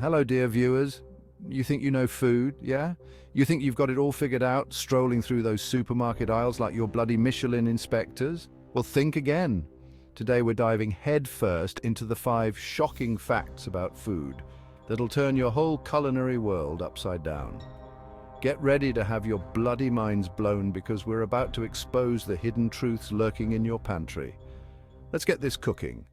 Hello, dear viewers. You think you know food, yeah? You think you've got it all figured out, strolling through those supermarket aisles like your bloody Michelin inspectors? Well, think again. Today we're diving headfirst into the 5 shocking facts about food that'll turn your whole culinary world upside down. Get ready to have your bloody minds blown because we're about to expose the hidden truths lurking in your pantry. Let's get this cooking.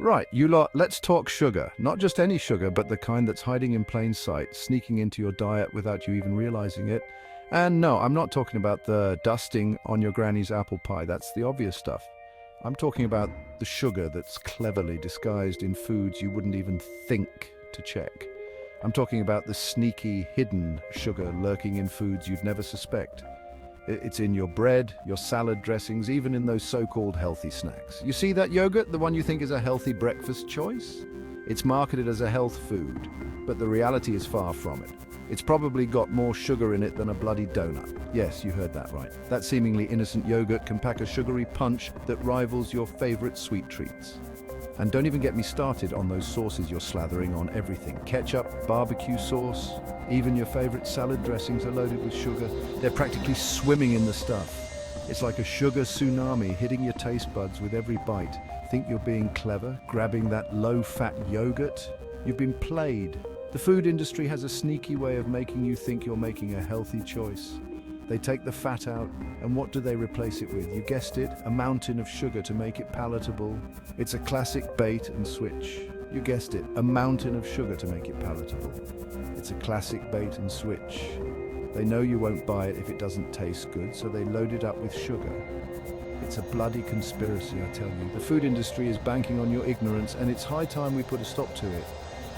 Right, you lot, let's talk sugar. Not just any sugar, but the kind that's hiding in plain sight, sneaking into your diet without you even realizing it. And no, I'm not talking about the dusting on your granny's apple pie. That's the obvious stuff. I'm talking about the sugar that's cleverly disguised in foods you wouldn't even think to check. I'm talking about the sneaky, hidden sugar lurking in foods you'd never suspect. It's in your bread, your salad dressings, even in those so-called healthy snacks. You see that yogurt, the one you think is a healthy breakfast choice? It's marketed as a health food, but the reality is far from it. It's probably got more sugar in it than a bloody donut. Yes, you heard that right. That seemingly innocent yogurt can pack a sugary punch that rivals your favorite sweet treats. And don't even get me started on those sauces you're slathering on everything. Ketchup, barbecue sauce, even your favorite salad dressings are loaded with sugar. They're practically swimming in the stuff. It's like a sugar tsunami hitting your taste buds with every bite. Think you're being clever, grabbing that low-fat yogurt? You've been played. The food industry has a sneaky way of making you think you're making a healthy choice. They take the fat out, and what do they replace it with? You guessed it, a mountain of sugar to make it palatable. It's a classic bait and switch. You guessed it, a mountain of sugar to make it palatable. It's a classic bait and switch. They know you won't buy it if it doesn't taste good, so they load it up with sugar. It's a bloody conspiracy, I tell you. The food industry is banking on your ignorance, and it's high time we put a stop to it.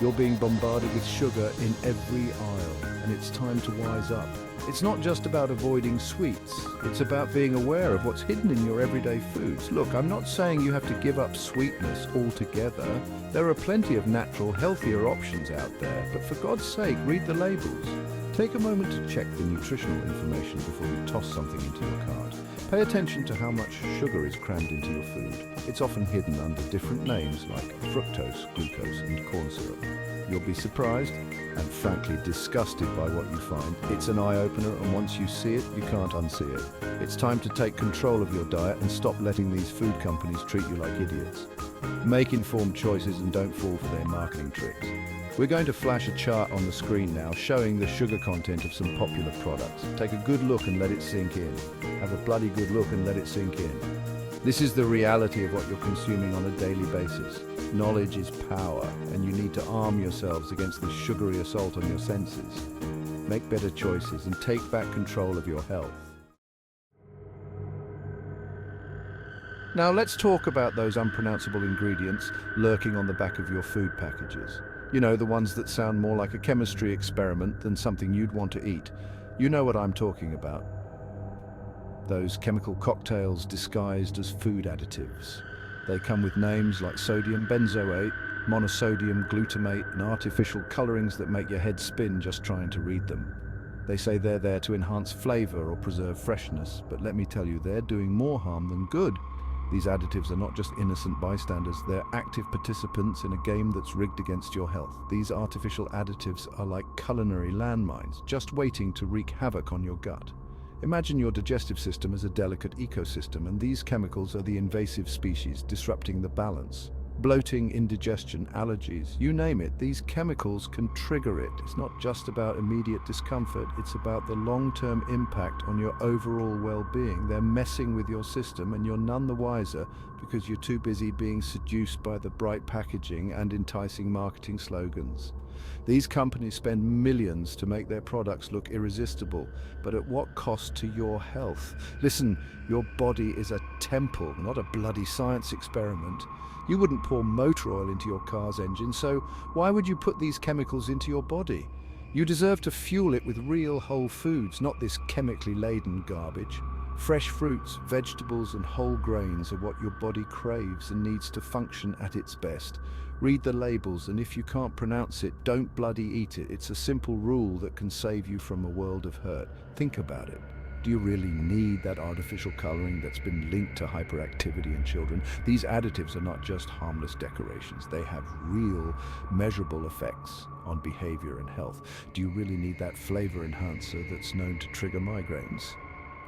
You're being bombarded with sugar in every aisle, and it's time to wise up. It's not just about avoiding sweets. It's about being aware of what's hidden in your everyday foods. Look, I'm not saying you have to give up sweetness altogether. There are plenty of natural, healthier options out there, but for God's sake, read the labels. Take a moment to check the nutritional information before you toss something into your cart. Pay attention to how much sugar is crammed into your food. It's often hidden under different names like fructose, glucose, and corn syrup. You'll be surprised and frankly disgusted by what you find. It's an eye-opener, and once you see it, you can't unsee it. It's time to take control of your diet and stop letting these food companies treat you like idiots. Make informed choices and don't fall for their marketing tricks. We're going to flash a chart on the screen now showing the sugar content of some popular products. Take a good look and let it sink in. Have a bloody good look and let it sink in. This is the reality of what you're consuming on a daily basis. Knowledge is power, and you need to arm yourselves against the sugary assault on your senses. Make better choices and take back control of your health. Now let's talk about those unpronounceable ingredients lurking on the back of your food packages. You know, the ones that sound more like a chemistry experiment than something you'd want to eat. You know what I'm talking about. Those chemical cocktails disguised as food additives. They come with names like sodium benzoate, monosodium glutamate, and artificial colorings that make your head spin just trying to read them. They say they're there to enhance flavor or preserve freshness, but let me tell you, they're doing more harm than good. These additives are not just innocent bystanders, they're active participants in a game that's rigged against your health. These artificial additives are like culinary landmines, just waiting to wreak havoc on your gut. Imagine your digestive system as a delicate ecosystem, and these chemicals are the invasive species disrupting the balance. Bloating, indigestion, allergies, you name it, these chemicals can trigger it. It's not just about immediate discomfort, it's about the long-term impact on your overall well-being. They're messing with your system, and you're none the wiser because you're too busy being seduced by the bright packaging and enticing marketing slogans. These companies spend millions to make their products look irresistible, but at what cost to your health? Listen, your body is a temple, not a bloody science experiment. You wouldn't pour motor oil into your car's engine, so why would you put these chemicals into your body? You deserve to fuel it with real whole foods, not this chemically laden garbage. Fresh fruits, vegetables, and whole grains are what your body craves and needs to function at its best. Read the labels, and if you can't pronounce it, don't bloody eat it. It's a simple rule that can save you from a world of hurt. Think about it. Do you really need that artificial coloring that's been linked to hyperactivity in children? These additives are not just harmless decorations. They have real, measurable effects on behavior and health. Do you really need that flavor enhancer that's known to trigger migraines?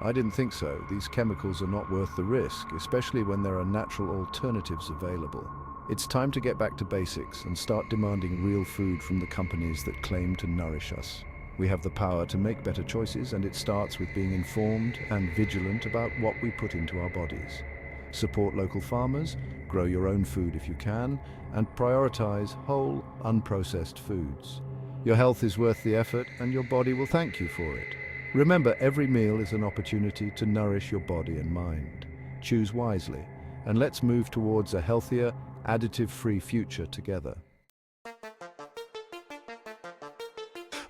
I didn't think so. These chemicals are not worth the risk, especially when there are natural alternatives available. It's time to get back to basics and start demanding real food from the companies that claim to nourish us. We have the power to make better choices, and it starts with being informed and vigilant about what we put into our bodies. Support local farmers, grow your own food if you can, and prioritize whole, unprocessed foods. Your health is worth the effort, and your body will thank you for it. Remember, every meal is an opportunity to nourish your body and mind. Choose wisely, and let's move towards a healthier, additive-free future together.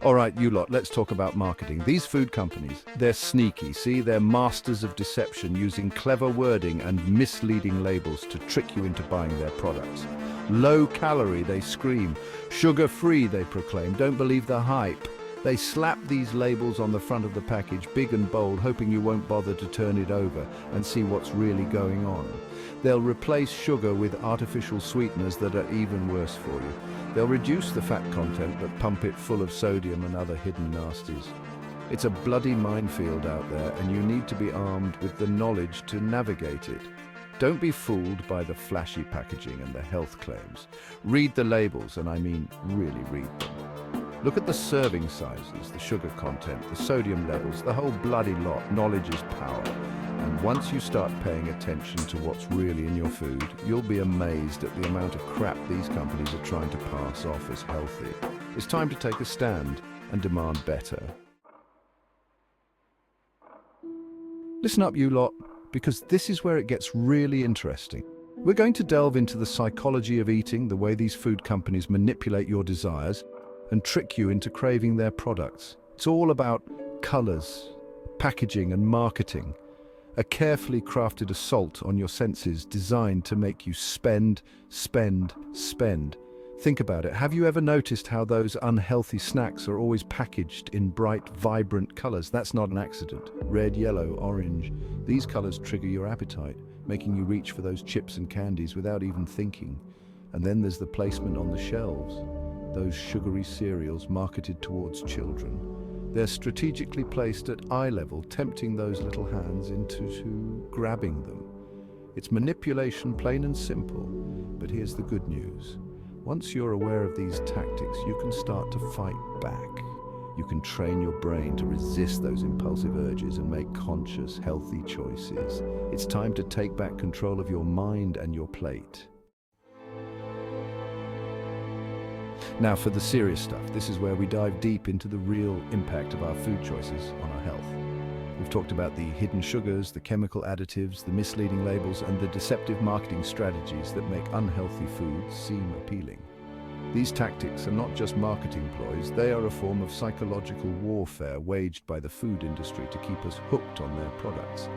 All right, you lot, let's talk about marketing. These food companies, they're sneaky, see? They're masters of deception, using clever wording and misleading labels to trick you into buying their products. Low calorie, they scream. Sugar-free, they proclaim. Don't believe the hype. They slap these labels on the front of the package, big and bold, hoping you won't bother to turn it over and see what's really going on. They'll replace sugar with artificial sweeteners that are even worse for you. They'll reduce the fat content but pump it full of sodium and other hidden nasties. It's a bloody minefield out there, and you need to be armed with the knowledge to navigate it. Don't be fooled by the flashy packaging and the health claims. Read the labels, and I mean really read them. Look at the serving sizes, the sugar content, the sodium levels, the whole bloody lot. Knowledge is power. And once you start paying attention to what's really in your food, you'll be amazed at the amount of crap these companies are trying to pass off as healthy. It's time to take a stand and demand better. Listen up, you lot, because this is where it gets really interesting. We're going to delve into the psychology of eating, the way these food companies manipulate your desires and trick you into craving their products. It's all about colors, packaging, and marketing. A carefully crafted assault on your senses designed to make you spend, spend, spend. Think about it. Have you ever noticed how those unhealthy snacks are always packaged in bright, vibrant colors? That's not an accident. Red, yellow, orange. These colors trigger your appetite, making you reach for those chips and candies without even thinking. And then there's the placement on the shelves. Those sugary cereals marketed towards children. They're strategically placed at eye level, tempting those little hands into grabbing them. It's manipulation, plain and simple. But here's the good news. Once you're aware of these tactics, you can start to fight back. You can train your brain to resist those impulsive urges and make conscious, healthy choices. It's time to take back control of your mind and your plate. Now for the serious stuff. This is where we dive deep into the real impact of our food choices on our health. We've talked about the hidden sugars, the chemical additives, the misleading labels, and the deceptive marketing strategies that make unhealthy foods seem appealing. These tactics are not just marketing ploys, they are a form of psychological warfare waged by the food industry to keep us hooked on their products.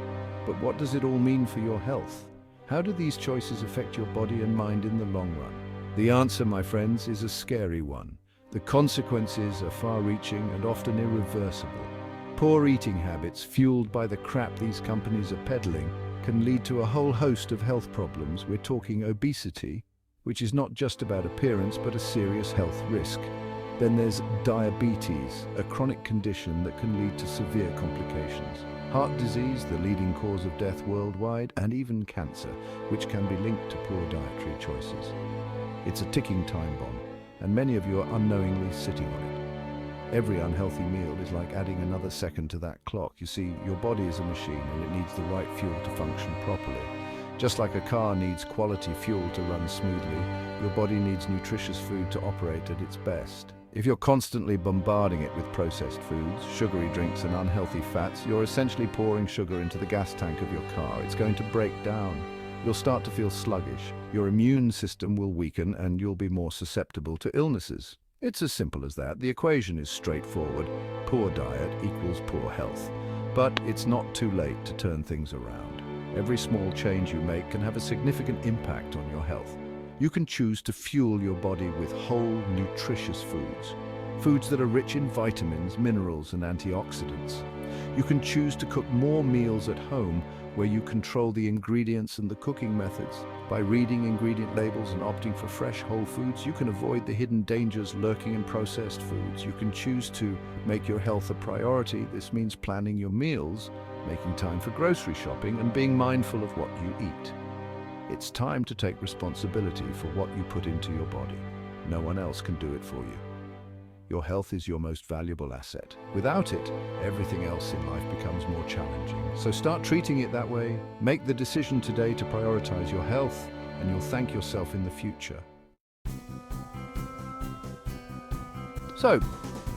But what does it all mean for your health? How do these choices affect your body and mind in the long run? The answer, my friends, is a scary one. The consequences are far-reaching and often irreversible. Poor eating habits, fueled by the crap these companies are peddling, can lead to a whole host of health problems. We're talking obesity, which is not just about appearance but a serious health risk. Then there's diabetes, a chronic condition that can lead to severe complications. Heart disease, the leading cause of death worldwide, and even cancer, which can be linked to poor dietary choices. It's a ticking time bomb, and many of you are unknowingly sitting on it. Every unhealthy meal is like adding another second to that clock. You see, your body is a machine and it needs the right fuel to function properly. Just like a car needs quality fuel to run smoothly, your body needs nutritious food to operate at its best. If you're constantly bombarding it with processed foods, sugary drinks and unhealthy fats, you're essentially pouring sugar into the gas tank of your car. It's going to break down. You'll start to feel sluggish, your immune system will weaken, and you'll be more susceptible to illnesses. It's as simple as that. The equation is straightforward. Poor diet equals poor health. But it's not too late to turn things around. Every small change you make can have a significant impact on your health. You can choose to fuel your body with whole, nutritious foods. foods that are rich in vitamins, minerals, and antioxidants. You can choose to cook more meals at home where you control the ingredients and the cooking methods. By reading ingredient labels and opting for fresh, whole foods, you can avoid the hidden dangers lurking in processed foods. You can choose to make your health a priority. This means planning your meals, making time for grocery shopping, and being mindful of what you eat. It's time to take responsibility for what you put into your body. No one else can do it for you. Your health is your most valuable asset. Without it, everything else in life becomes more challenging. So start treating it that way. Make the decision today to prioritize your health, and you'll thank yourself in the future. So,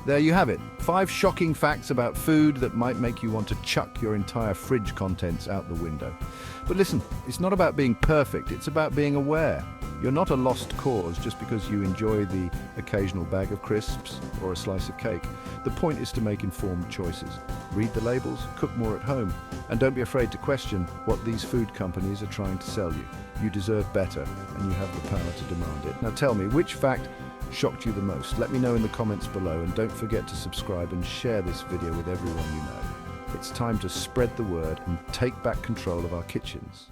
there you have it. 5 shocking facts about food that might make you want to chuck your entire fridge contents out the window. But listen, it's not about being perfect, it's about being aware. You're not a lost cause just because you enjoy the occasional bag of crisps or a slice of cake. The point is to make informed choices. Read the labels, cook more at home, and don't be afraid to question what these food companies are trying to sell you. You deserve better, and you have the power to demand it. Now tell me, which fact shocked you the most? Let me know in the comments below, and don't forget to subscribe and share this video with everyone you know. It's time to spread the word and take back control of our kitchens.